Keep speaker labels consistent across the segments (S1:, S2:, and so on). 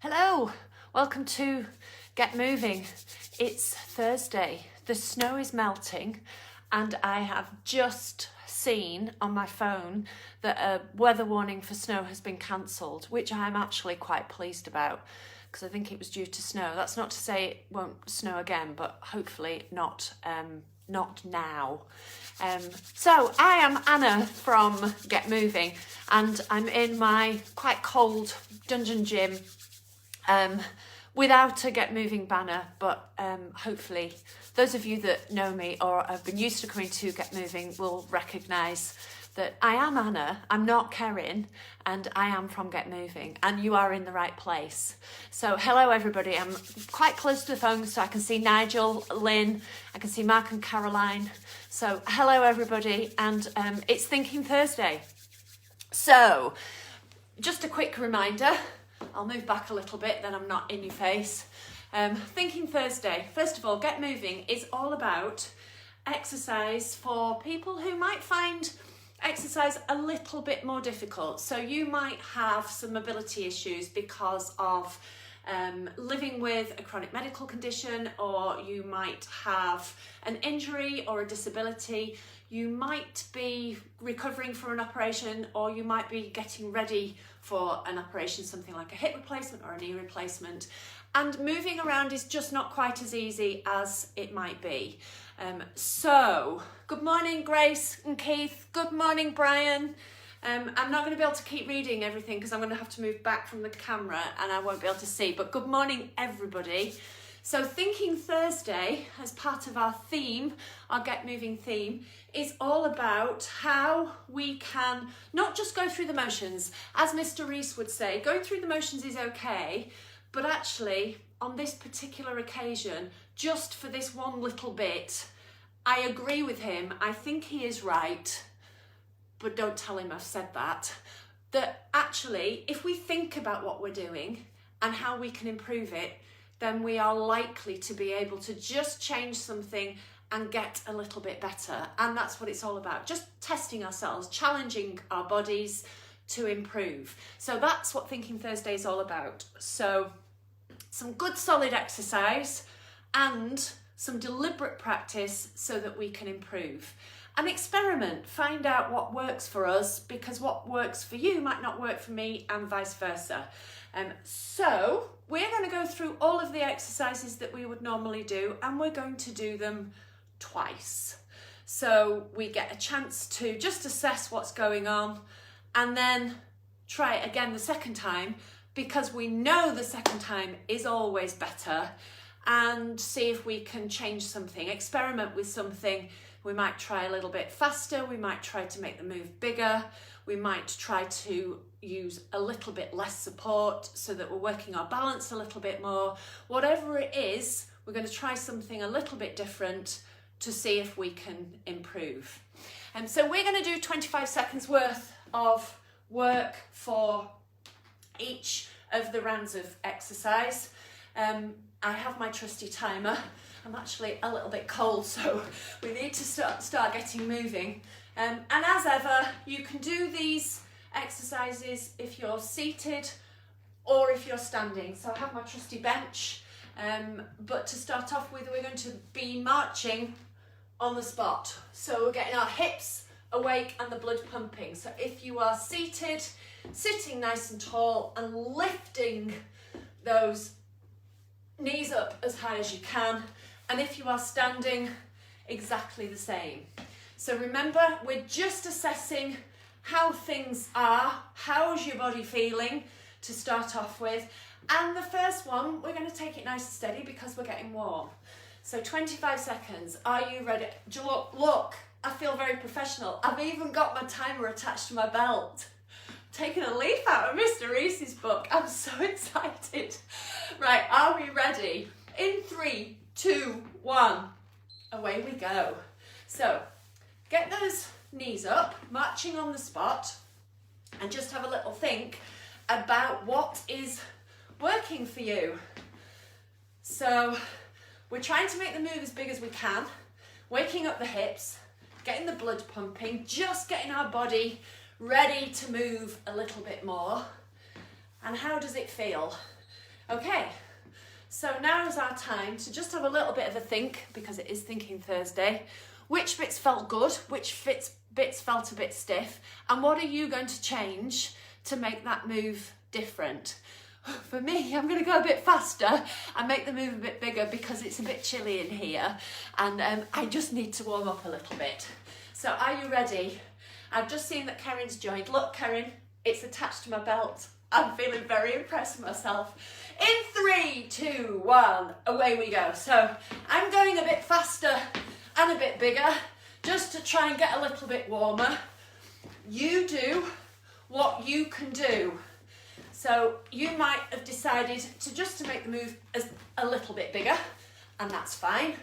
S1: Hello, welcome to Get Moving. It's Thursday, the snow is melting, and I have just seen on my phone that a weather warning for snow has been cancelled, which I'm actually quite pleased about because I think it was due to snow. That's not to say it won't snow again, but hopefully not now. So I am Anna from Get Moving, and I'm in my quite cold dungeon gym without a Get Moving banner, but hopefully those of you that know me or have been used to coming to Get Moving will recognise that I am Anna, I'm not Kerin, and I am from Get Moving, and you are in the right place. So hello everybody, I'm quite close to the phone so I can see Nigel, Lynn, I can see Mark and Caroline. So hello everybody, and it's Thinking Thursday. So just a quick reminder, I'll move back a little bit, then I'm not in your face. Thinking Thursday, first of all, Get Moving is all about exercise for people who might find exercise a little bit more difficult. So you might have some mobility issues because of living with a chronic medical condition, or you might have an injury or a disability. You might be recovering from an operation, or you might be getting ready for an operation, something like a hip replacement or a knee replacement. And moving around is just not quite as easy as it might be. So, good morning, Grace and Keith. Good morning, Brian. I'm not going to be able to keep reading everything because I'm going to have to move back from the camera and I won't be able to see. But good morning, everybody. So Thinking Thursday, as part of our theme, our Get Moving theme, is all about how we can not just go through the motions. As Mr. Rees would say, going through the motions is okay, but actually on this particular occasion, just for this one little bit, I agree with him. I think he is right, but don't tell him I've said that. That actually, if we think about what we're doing and how we can improve it, then we are likely to be able to just change something and get a little bit better. And that's what it's all about, just testing ourselves, challenging our bodies to improve. So that's what Thinking Thursday is all about. So some good solid exercise and some deliberate practice so that we can improve. And experiment, find out what works for us, because what works for you might not work for me, and vice versa. So we're going to go through all of the exercises that we would normally do, and we're going to do them twice. So we get a chance to just assess what's going on and then try it again the second time, because we know the second time is always better, and see if we can change something, experiment with something. We might try a little bit faster, we might try to make the move bigger, we might try to use a little bit less support so that we're working our balance a little bit more. Whatever it is, we're going to try something a little bit different to see if we can improve. And so we're going to do 25 seconds worth of work for each of the rounds of exercise. I have my trusty timer. I'm actually a little bit cold, so we need to start getting moving. And as ever, you can do these exercises if you're seated or if you're standing. So I have my trusty bench, but to start off with, we're going to be marching on the spot. So we're getting our hips awake and the blood pumping. So if you are seated, sitting nice and tall and lifting those knees up as high as you can. And if you are standing, exactly the same. So remember, we're just assessing how things are, how's your body feeling to start off with. And the first one, we're going to take it nice and steady because we're getting warm. So 25 seconds, are you ready? Look, I feel very professional. I've even got my timer attached to my belt. Taking a leaf out of Mr. Rees's book. I'm so excited. Right, are we ready? In 3, 2, 1, away we go. So get those knees up, marching on the spot, and just have a little think about what is working for you. So we're trying to make the move as big as we can, waking up the hips, getting the blood pumping, just getting our body ready to move a little bit more. And how does it feel? Okay, so now is our time to just have a little bit of a think, because it is Thinking Thursday. Which bits felt good? Which bits felt a bit stiff? And what are you going to change to make that move different? For me, I'm going to go a bit faster and make the move a bit bigger because it's a bit chilly in here, and I just need to warm up a little bit. So are you ready? I've just seen that Kerin's joined. Look, Kerin, it's attached to my belt. I'm feeling very impressed with myself. In 3, 2, 1, away we go. So I'm going a bit faster and a bit bigger just to try and get a little bit warmer. You do what you can do. So you might have decided to make the move as a little bit bigger, and that's fine.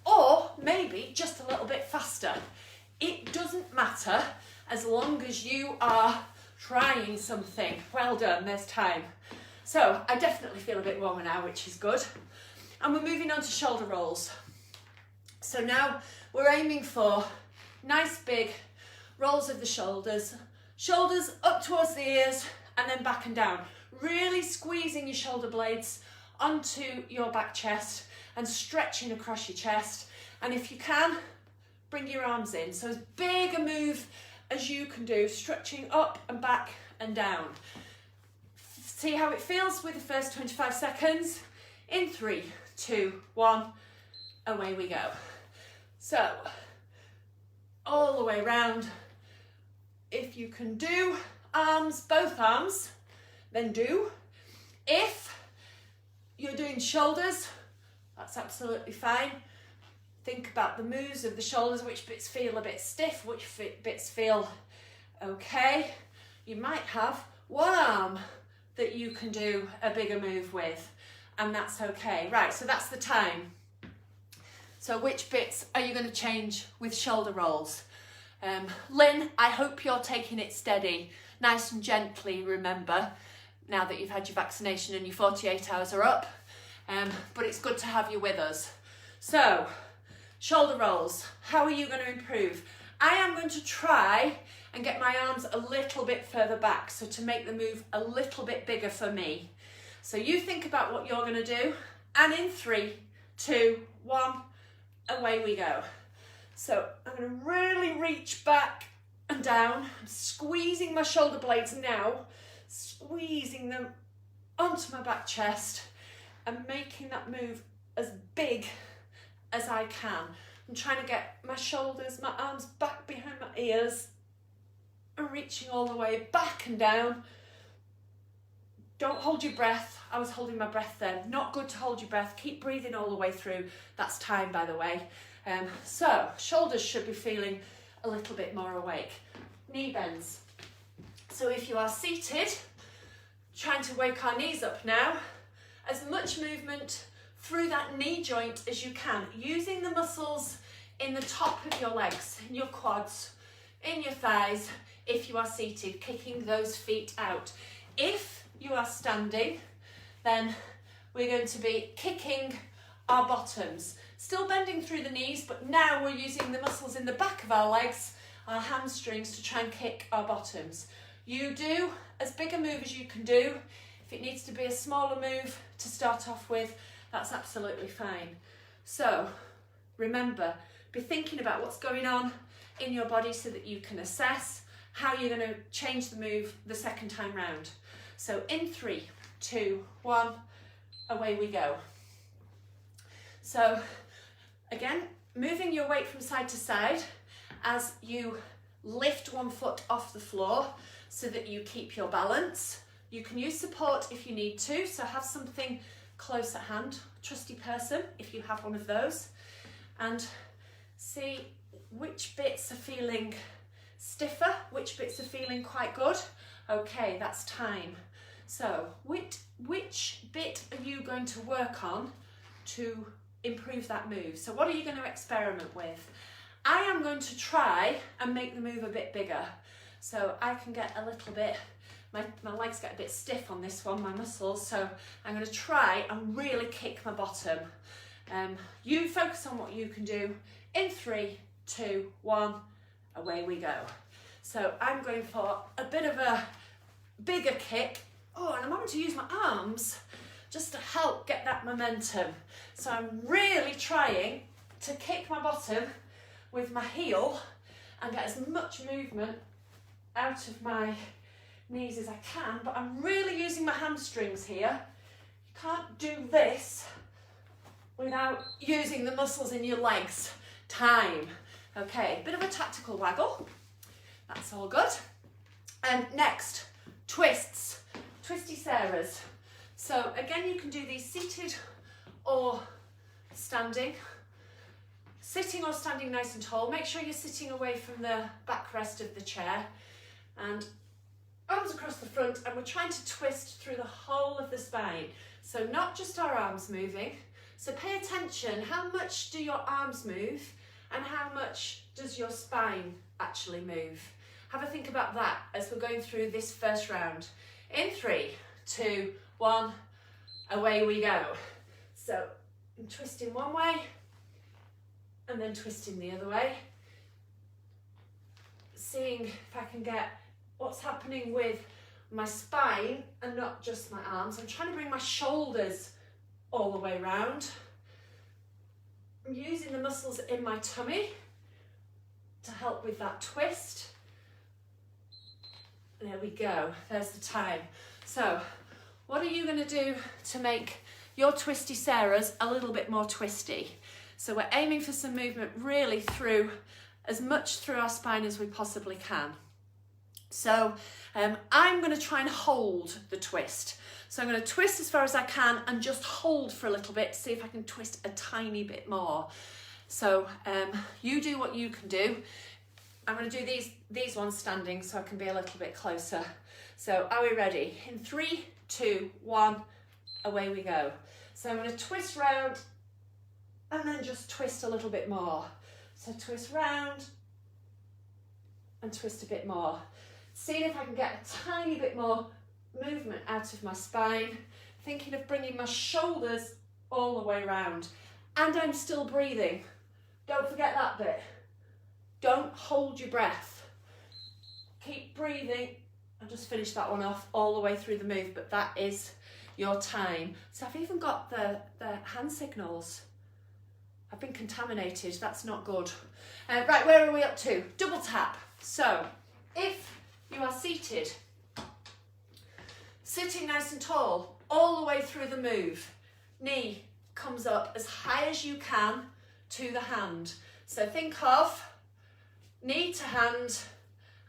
S1: Or maybe just a little bit faster. It doesn't matter as long as you are trying something. Well done, there's time. So I definitely feel a bit warmer now, which is good. And we're moving on to shoulder rolls. So now we're aiming for nice big rolls of the shoulders. Shoulders up towards the ears and then back and down. Really squeezing your shoulder blades onto your back chest and stretching across your chest. And if you can, bring your arms in. So as big a move as you can do, stretching up and back and down. See how it feels with the first 25 seconds. In 3, 2, 1, away we go. So, all the way round. If you can do arms, both arms, then do. If you're doing shoulders, that's absolutely fine. Think about the moves of the shoulders, which bits feel a bit stiff, which bits feel okay. You might have one arm that you can do a bigger move with, and that's okay. Right, so that's the time. So which bits are you going to change with shoulder rolls? Lynn, I hope you're taking it steady, nice and gently, remember, now that you've had your vaccination and your 48 hours are up. But it's good to have you with us. So, shoulder rolls, how are you going to improve? I am going to try and get my arms a little bit further back, so to make the move a little bit bigger for me. So you think about what you're going to do, and in 3, 2, 1, away we go. So I'm going to really reach back and down. I'm squeezing my shoulder blades now, squeezing them onto my back chest and making that move as big as I can. I'm trying to get my shoulders, my arms back behind my ears and reaching all the way back and down. Don't hold your breath. I was holding my breath then. Not good to hold your breath. Keep breathing all the way through. That's time, by the way. So shoulders should be feeling a little bit more awake. Knee bends. So if you are seated, trying to wake our knees up now, as much movement through that knee joint as you can, using the muscles in the top of your legs, in your quads, in your thighs, if you are seated, kicking those feet out. If you are standing, then we're going to be kicking our bottoms, still bending through the knees, but now we're using the muscles in the back of our legs, our hamstrings, to try and kick our bottoms. You do as big a move as you can do. If it needs to be a smaller move to start off with, that's absolutely fine. So remember, be thinking about what's going on in your body so that you can assess how you're going to change the move the second time round. So in 3, 2, 1, away we go. So again, moving your weight from side to side as you lift one foot off the floor so that you keep your balance. You can use support if you need to, so have something close at hand, trusty person if you have one of those, and see which bits are feeling stiffer, which bits are feeling quite good. Okay, that's time. So which bit are you going to work on to improve that move? So what are you going to experiment with? I am going to try and make the move a bit bigger, so I can get a little bit, my legs get a bit stiff on this one, my muscles, so I'm going to try and really kick my bottom. You focus on what you can do. In 3, 2, 1, away we go. So I'm going for a bit of a bigger kick. Oh, and I'm having to use my arms just to help get that momentum. So I'm really trying to kick my bottom with my heel and get as much movement out of my knees as I can, but I'm really using my hamstrings here. You can't do this without using the muscles in your legs. Time. Okay, bit of a tactical waggle. That's all good. And next, twists. Twisty Sarahs. So again, you can do these seated or standing. Sitting or standing nice and tall. Make sure you're sitting away from the backrest of the chair. And arms across the front, and we're trying to twist through the whole of the spine. So not just our arms moving. So pay attention, how much do your arms move and how much does your spine actually move? Have a think about that as we're going through this first round. In 3, 2, 1, away we go. So I'm twisting one way and then twisting the other way. Seeing if I can get what's happening with my spine and not just my arms. I'm trying to bring my shoulders all the way round. I'm using the muscles in my tummy to help with that twist. There we go, there's the time. So, what are you going to do to make your Twisty Sarahs a little bit more twisty? So we're aiming for some movement really through, as much through our spine as we possibly can. So I'm going to try and hold the twist. So I'm going to twist as far as I can and just hold for a little bit to see if I can twist a tiny bit more. So you do what you can do. I'm going to do these ones standing so I can be a little bit closer. So are we ready? In 3, 2, 1, away we go. So I'm going to twist round and then just twist a little bit more. So twist round and twist a bit more. Seeing if I can get a tiny bit more movement out of my spine. Thinking of bringing my shoulders all the way round. And I'm still breathing. Don't forget that bit. Don't hold your breath. Keep breathing. I'll just finish that one off all the way through the move, but that is your time. So I've even got the hand signals. I've been contaminated, that's not good. Right, where are we up to? Double tap. So if you are seated, sitting nice and tall, all the way through the move, knee comes up as high as you can to the hand. So think of knee to hand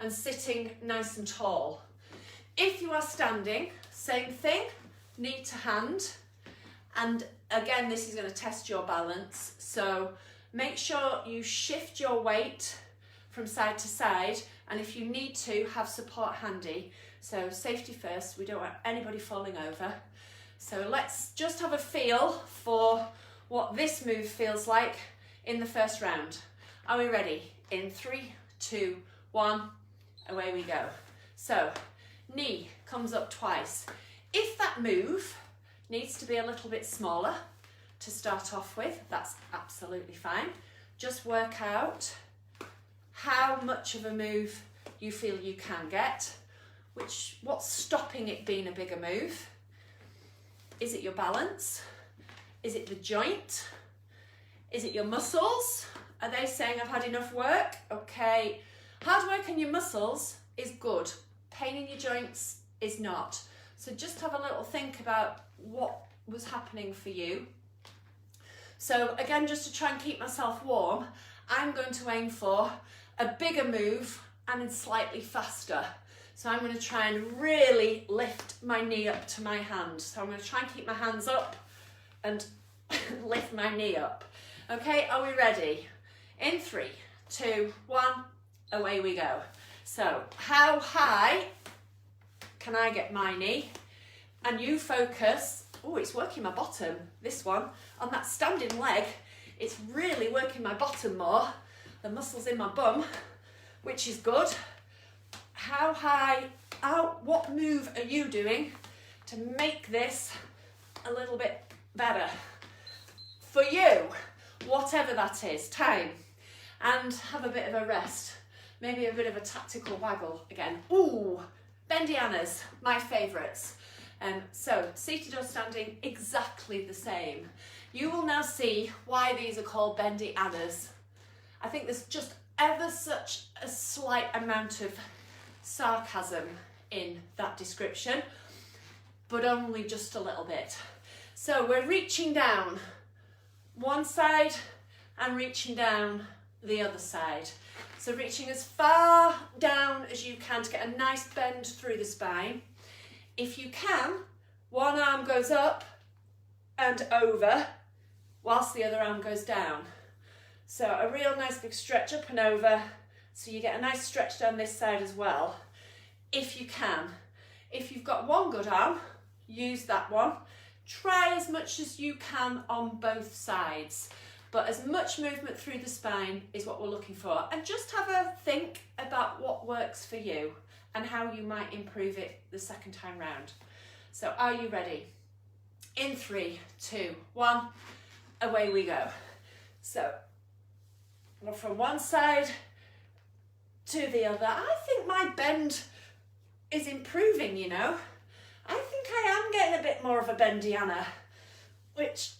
S1: and sitting nice and tall. If you are standing, same thing, knee to hand. And again, this is going to test your balance. So make sure you shift your weight from side to side. And if you need to, have support handy. So safety first, we don't want anybody falling over. So let's just have a feel for what this move feels like in the first round. Are we ready? In 3, 2, 1, away we go. So knee comes up twice. If that move needs to be a little bit smaller to start off with, that's absolutely fine. Just work out how much of a move you feel you can get, what's stopping it being a bigger move. Is it your balance? Is it the joint? Is it your muscles? Are they saying I've had enough work? Okay, hard work in your muscles is good. Pain in your joints is not. So just have a little think about what was happening for you. So again, just to try and keep myself warm, I'm going to aim for a bigger move and then slightly faster. So I'm going to try and really lift my knee up to my hand. So I'm going to try and keep my hands up and lift my knee up. Okay, are we ready? In 3, 2, 1, away we go. So how high can I get my knee? And you focus, oh, it's working my bottom, this one, on that standing leg. It's really working my bottom more, the muscles in my bum, which is good. How high, what move are you doing to make this a little bit better? For you, whatever that is, time. And have a bit of a rest. Maybe a bit of a tactical waggle again. Ooh, Bendianas, my favourites. So seated or standing, exactly the same. You will now see why these are called bendy Annas. I think there's just ever such a slight amount of sarcasm in that description, but only just a little bit. So we're reaching down one side and reaching down the other side. So reaching as far down as you can to get a nice bend through the spine. If you can, one arm goes up and over whilst the other arm goes down. So a real nice big stretch up and over, so you get a nice stretch down this side as well, if you can. If you've got one good arm, use that one. Try as much as you can on both sides, but as much movement through the spine is what we're looking for. And just have a think about what works for you and how you might improve it the second time round. So are you ready? In 3, 2, 1, away we go. So from one side to the other. I think my bend is improving, you know. I think I am getting a bit more of a bendy Anna, which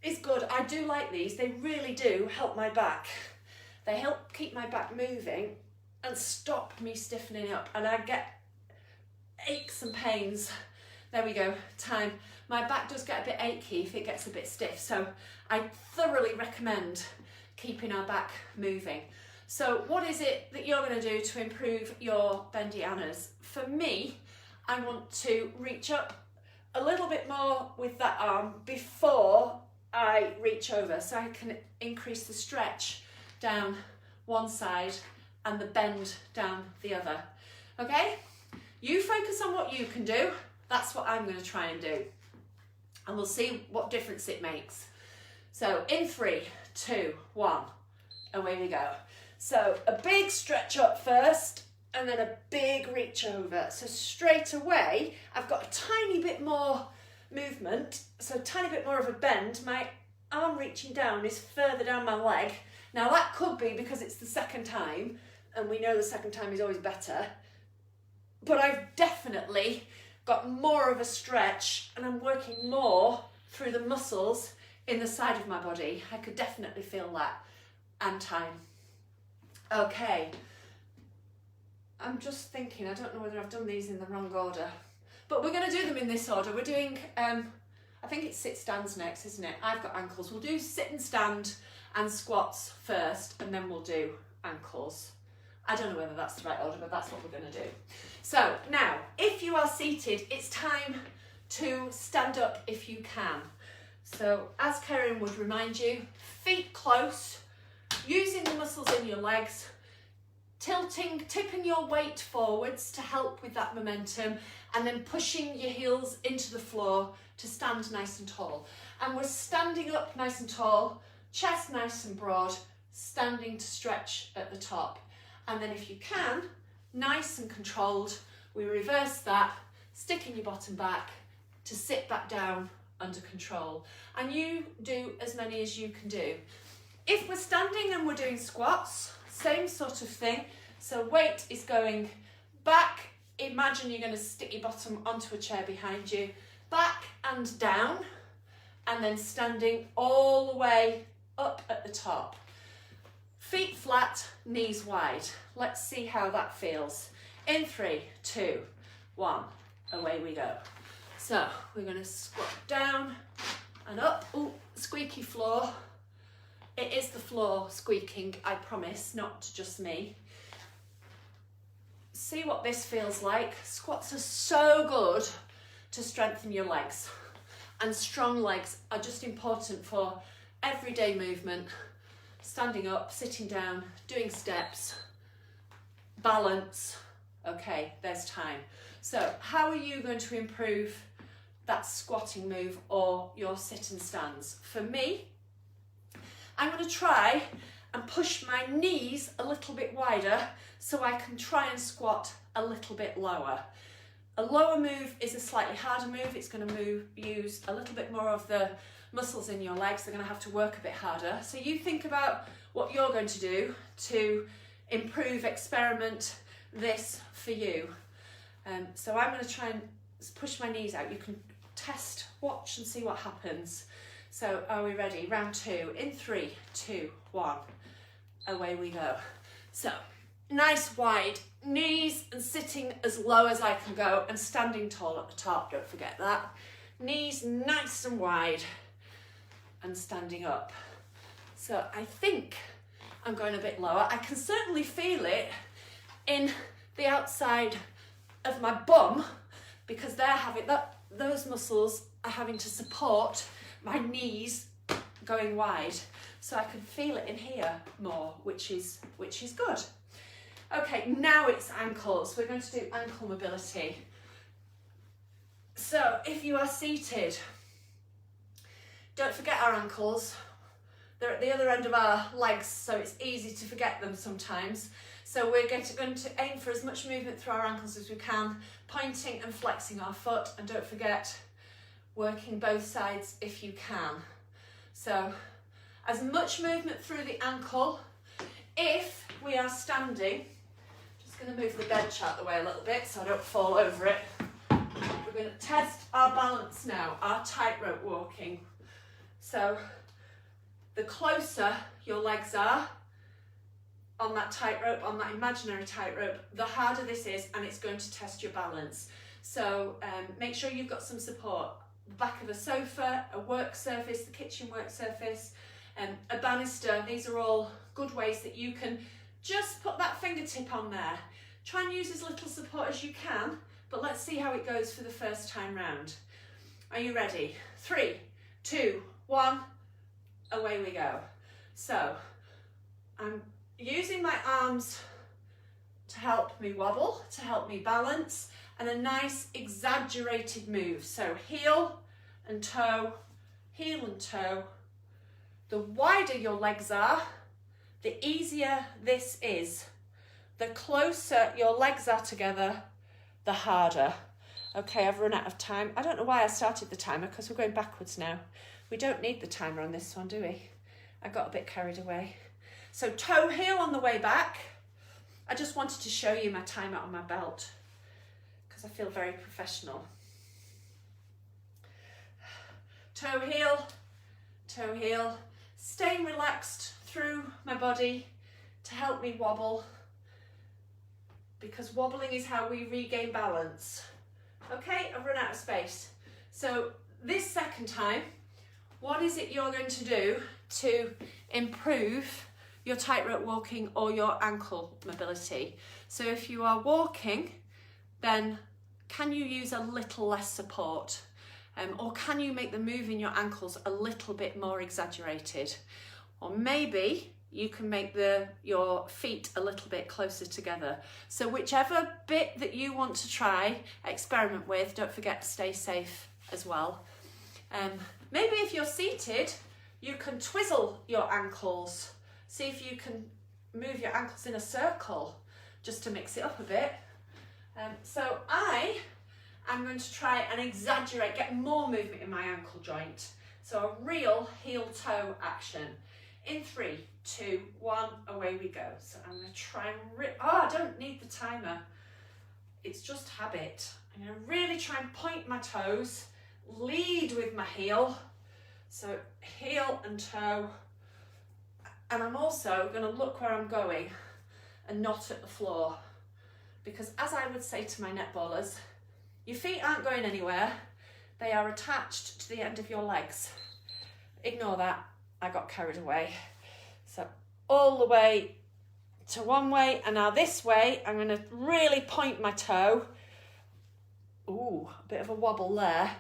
S1: is good. I do like these. They really do help my back. They help keep my back moving and stop me stiffening up, and I get aches and pains. There we go, time. My back does get a bit achy if it gets a bit stiff, so I thoroughly recommend keeping our back moving. So what is it that you're going to do to improve your bendy Annas? For me, I want to reach up a little bit more with that arm before I reach over, so I can increase the stretch down one side and the bend down the other. Okay? You focus on what you can do. That's what I'm going to try and do. And we'll see what difference it makes. So in 3, 2, 1, away we go. So a big stretch up first, and then a big reach over. So straight away, I've got a tiny bit more movement, so a tiny bit more of a bend. My arm reaching down is further down my leg. Now that could be because it's the second time, and we know the second time is always better, but I've definitely got more of a stretch and I'm working more through the muscles in the side of my body. I could definitely feel that, and time. Okay, I'm just thinking, I don't know whether I've done these in the wrong order, but we're going to do them in this order. We're doing, I think it's sit stands next, isn't it? I've got ankles. We'll do sit and stand and squats first, and then we'll do ankles. I don't know whether that's the right order, but that's what we're going to do. So now, if you are seated, it's time to stand up if you can. So as Karen would remind you, feet close, using the muscles in your legs, tipping your weight forwards to help with that momentum, and then pushing your heels into the floor to stand nice and tall. And we're standing up nice and tall, chest nice and broad, standing to stretch at the top. And then if you can, nice and controlled, we reverse that, sticking your bottom back to sit back down under control. And you do as many as you can do. If we're standing and we're doing squats, same sort of thing. So weight is going back. Imagine you're going to stick your bottom onto a chair behind you, back and down, and then standing all the way up at the top. Feet flat, knees wide. Let's see how that feels. In 3, 2, 1, away we go. So we're going to squat down and up. Ooh, squeaky floor. It is the floor squeaking, I promise, not just me. See what this feels like. Squats are so good to strengthen your legs, and strong legs are just important for everyday movement. Standing up, sitting down, doing steps, balance. Okay, there's time. So how are you going to improve that squatting move or your sit and stands? For me, I'm going to try and push my knees a little bit wider so I can try and squat a little bit lower. A lower move is a slightly harder move. It's going to use a little bit more of the muscles in your legs. They're going to have to work a bit harder. So you think about what you're going to do to improve, experiment this for you. So I'm going to try and push my knees out. You can test, watch and see what happens. So are we ready? Round 2, in 3, 2, 1, away we go. So nice wide knees and sitting as low as I can go and standing tall at the top, don't forget that. Knees nice and wide and standing up. So I think I'm going a bit lower. I can certainly feel it in the outside of my bum because they're having that, those muscles are having to support my knees going wide. So I can feel it in here more, which is good. Okay, now it's ankles. We're going to do ankle mobility. So if you are seated, don't forget our ankles. They're at the other end of our legs, so it's easy to forget them sometimes. So we're going to aim for as much movement through our ankles as we can, pointing and flexing our foot, and don't forget working both sides if you can. So as much movement through the ankle. If we are standing, just going to move the bench out the way a little bit so I don't fall over it. We're going to test our balance now, our tightrope walking. So the closer your legs are on that tightrope, on that imaginary tightrope, the harder this is, and it's going to test your balance. So make sure you've got some support. The back of a sofa, a work surface, the kitchen work surface, a banister. These are all good ways that you can just put that fingertip on there. Try and use as little support as you can, but let's see how it goes for the first time round. Are you ready? 3, 2, 1, away we go. So I'm using my arms to help me wobble, to help me balance, and a nice exaggerated move. So heel and toe, heel and toe. The wider your legs are, the easier this is. The closer your legs are together, the harder. Okay, I've run out of time. I don't know why I started the timer because we're going backwards now. We don't need the timer on this one, do we? I got a bit carried away. So toe heel on the way back. I just wanted to show you my timer on my belt because I feel very professional. Toe heel, staying relaxed through my body to help me wobble, because wobbling is how we regain balance. Okay, I've run out of space. So this second time, what is it you're going to do to improve your tightrope walking or your ankle mobility? So if you are walking, then can you use a little less support? Or can you make the move in your ankles a little bit more exaggerated? Or maybe you can make your feet a little bit closer together. So whichever bit that you want to try, experiment with, don't forget to stay safe as well. Maybe if you're seated, you can twizzle your ankles. See if you can move your ankles in a circle just to mix it up a bit. So I'm going to try and exaggerate, get more movement in my ankle joint. So a real heel-toe action. In 3, 2, 1, away we go. So I'm going to try and I don't need the timer. It's just habit. I'm going to really try and point my toes, lead with my heel. So heel and toe. And I'm also going to look where I'm going and not at the floor. Because as I would say to my netballers, your feet aren't going anywhere. They are attached to the end of your legs. Ignore that. I got carried away. So all the way to one way, and now this way, I'm going to really point my toe. Ooh, a bit of a wobble there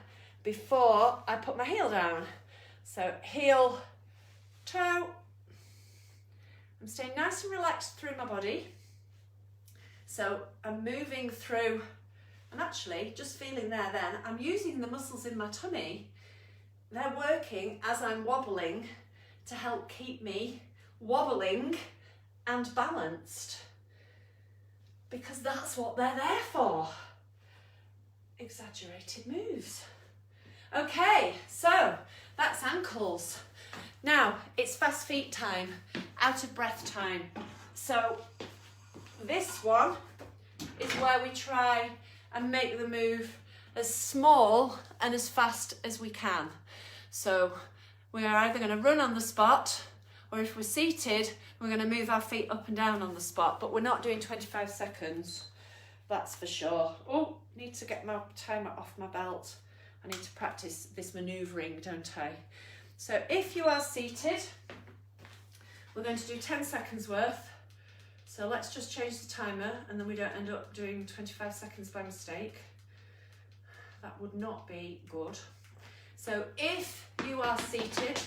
S1: before I put my heel down. So heel, toe. I'm staying nice and relaxed through my body. So I'm moving through, and actually just feeling there then, I'm using the muscles in my tummy. They're working as I'm wobbling to help keep me wobbling and balanced, because that's what they're there for. Exaggerated moves. Okay, so that's ankles. Now it's fast feet time, out of breath time. So this one is where we try and make the move as small and as fast as we can. So we are either going to run on the spot, or if we're seated, we're going to move our feet up and down on the spot, but we're not doing 25 seconds, that's for sure. Oh, need to get my timer off my belt. I need to practice this manoeuvring, don't I? So if you are seated, we're going to do 10 seconds worth. So let's just change the timer and then we don't end up doing 25 seconds by mistake. That would not be good. So if you are seated,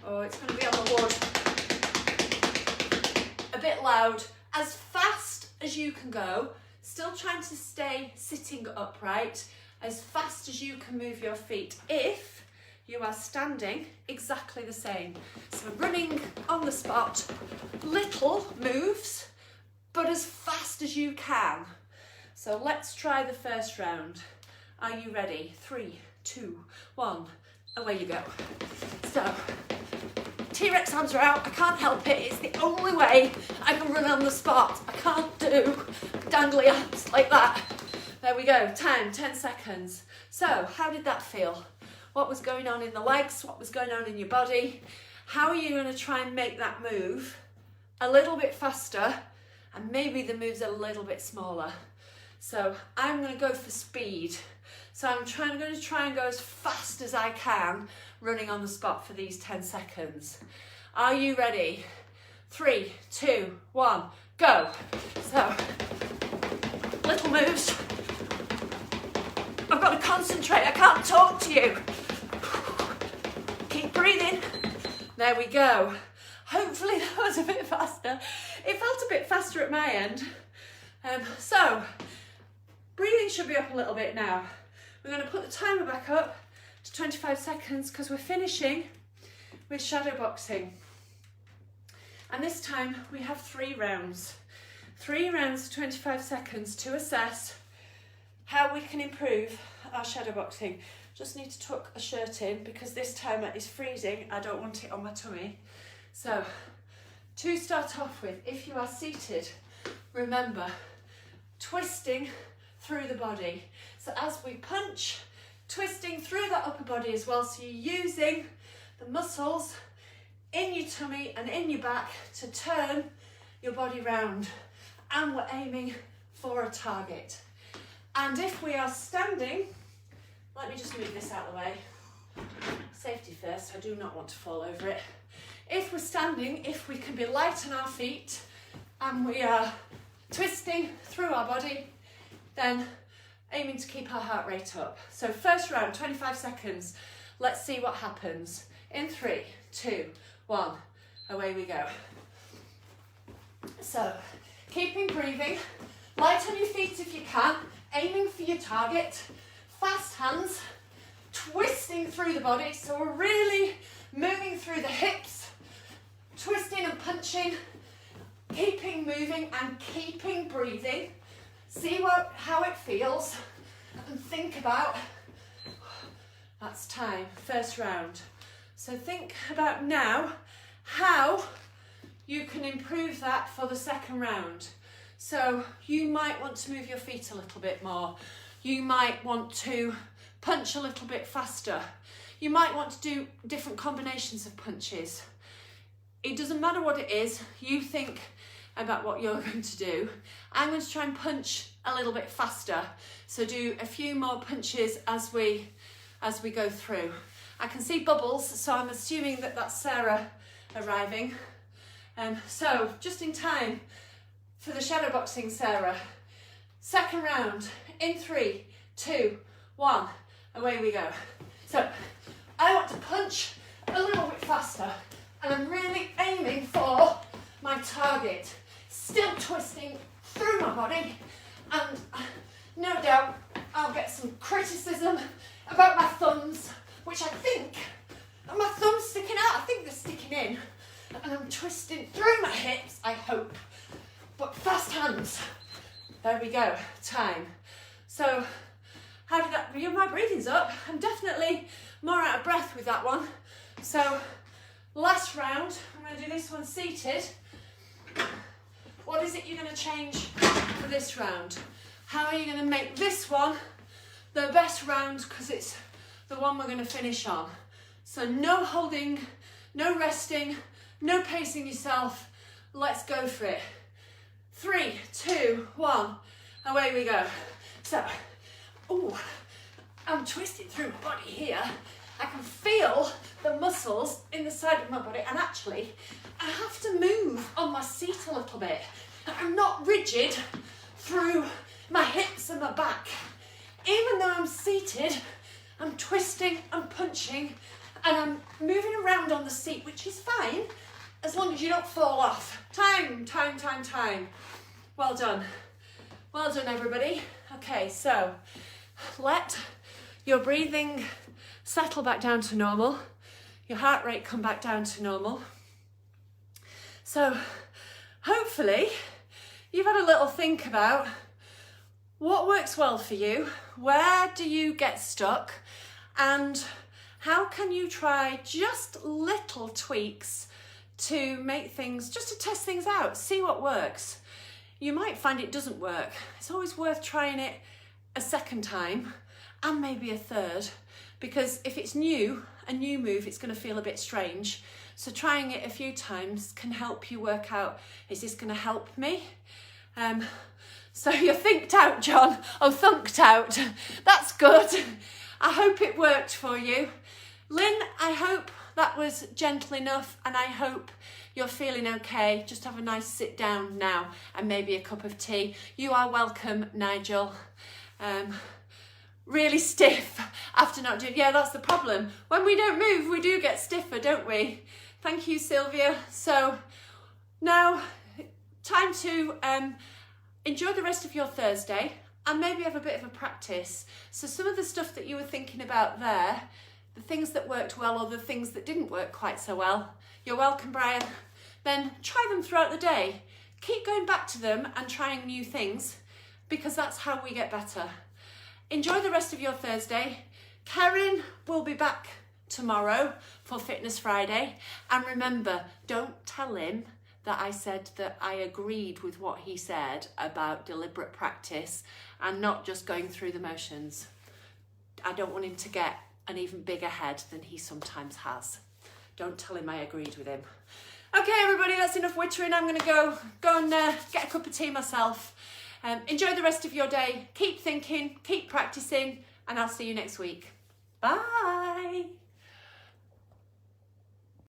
S1: oh, it's going to be on the wood, a bit loud, as fast as you can go, still trying to stay sitting upright, as fast as you can move your feet. If you are standing, exactly the same. So running on the spot, little moves, but as fast as you can. So let's try the first round. Are you ready? 3, 2, 1, away you go. So, T-Rex arms are out, I can't help it, it's the only way I can run on the spot. I can't do dangly arms like that. There we go, time, 10 seconds. So, how did that feel? What was going on in the legs? What was going on in your body? How are you going to try and make that move a little bit faster and maybe the move's a little bit smaller? So, I'm going to go for speed. So I'm going to try and go as fast as I can running on the spot for these 10 seconds. Are you ready? 3, 2, 1, go. So, little moves. I've got to concentrate, I can't talk to you. Keep breathing. There we go. Hopefully that was a bit faster. It felt a bit faster at my end. So, breathing should be up a little bit now. We're going to put the timer back up to 25 seconds because we're finishing with shadow boxing. And this time we have 3 rounds. 3 rounds of 25 seconds to assess how we can improve our shadow boxing. Just need to tuck a shirt in because this timer is freezing. I don't want it on my tummy. So, to start off with, if you are seated, remember, twisting through the body. So as we punch, twisting through that upper body as well. So you're using the muscles in your tummy and in your back to turn your body round. And we're aiming for a target. And if we are standing, let me just move this out of the way. Safety first, I do not want to fall over it. If we're standing, if we can be light on our feet and we are twisting through our body, then aiming to keep our heart rate up. So first round, 25 seconds. Let's see what happens. In 3, 2, 1, away we go. So, keeping breathing, light on your feet if you can, aiming for your target, fast hands, twisting through the body. So we're really moving through the hips, twisting and punching, keeping moving and keeping breathing. See how it feels and think about, that's time, first round. So think about now how you can improve that for the second round. So you might want to move your feet a little bit more. You might want to punch a little bit faster. You might want to do different combinations of punches. It doesn't matter what it is, you think about what you're going to do. I'm going to try and punch a little bit faster. So do a few more punches as we go through. I can see bubbles, so I'm assuming that that's Sarah arriving. So just in time for the shadow boxing, Sarah. Second round, in 3, 2, 1, away we go. So I want to punch a little bit faster and I'm really aiming for my target. Still twisting through my body, and no doubt I'll get some criticism about my thumbs, which I think, are my thumbs sticking out? I think they're sticking in, and I'm twisting through my hips, I hope, but fast hands. There we go, time. So, how did that, my breathing's up. I'm definitely more out of breath with that one. So, last round, I'm going to do this one seated. What is it you're going to change for this round? How are you going to make this one the best round because it's the one we're going to finish on. So no holding, no resting, no pacing yourself. Let's go for it. 3, 2, 1, away we go. So, ooh, I'm twisted through my body here. I can feel the muscles in the side of my body, and actually I have to move on my seat a little bit. I'm not rigid through my hips and my back. Even though I'm seated, I'm twisting, I'm punching, and I'm moving around on the seat, which is fine as long as you don't fall off. Time. Well done. Well done, everybody. Okay, so let your breathing settle back down to normal. Your heart rate come back down to normal. So hopefully you've had a little think about what works well for you, where do you get stuck, and how can you try just little tweaks to make things, just to test things out, see what works. You might find it doesn't work. It's always worth trying it a second time and maybe a third, because if it's new, a new move, it's going to feel a bit strange. So trying it a few times can help you work out, is this going to help me? So you're thinked out, John. Oh, thunked out. That's good. I hope it worked for you. Lynn, I hope that was gentle enough, and I hope you're feeling okay. Just have a nice sit down now and maybe a cup of tea. You are welcome, Nigel. Really stiff after not doing, yeah, that's the problem. When we don't move, we do get stiffer, don't we? Thank you, Sylvia. So now, time to enjoy the rest of your Thursday and maybe have a bit of a practice. So some of the stuff that you were thinking about there, the things that worked well or the things that didn't work quite so well, you're welcome, Brian. Then try them throughout the day. Keep going back to them and trying new things, because that's how we get better. Enjoy the rest of your Thursday. Karen will be back tomorrow for Fitness Friday. And remember, don't tell him that I said that I agreed with what he said about deliberate practice and not just going through the motions. I don't want him to get an even bigger head than he sometimes has. Don't tell him I agreed with him. Okay, everybody, that's enough wittering. I'm going to go and get a cup of tea myself. Enjoy the rest of your day. Keep thinking, keep practicing, and I'll see you next week. Bye.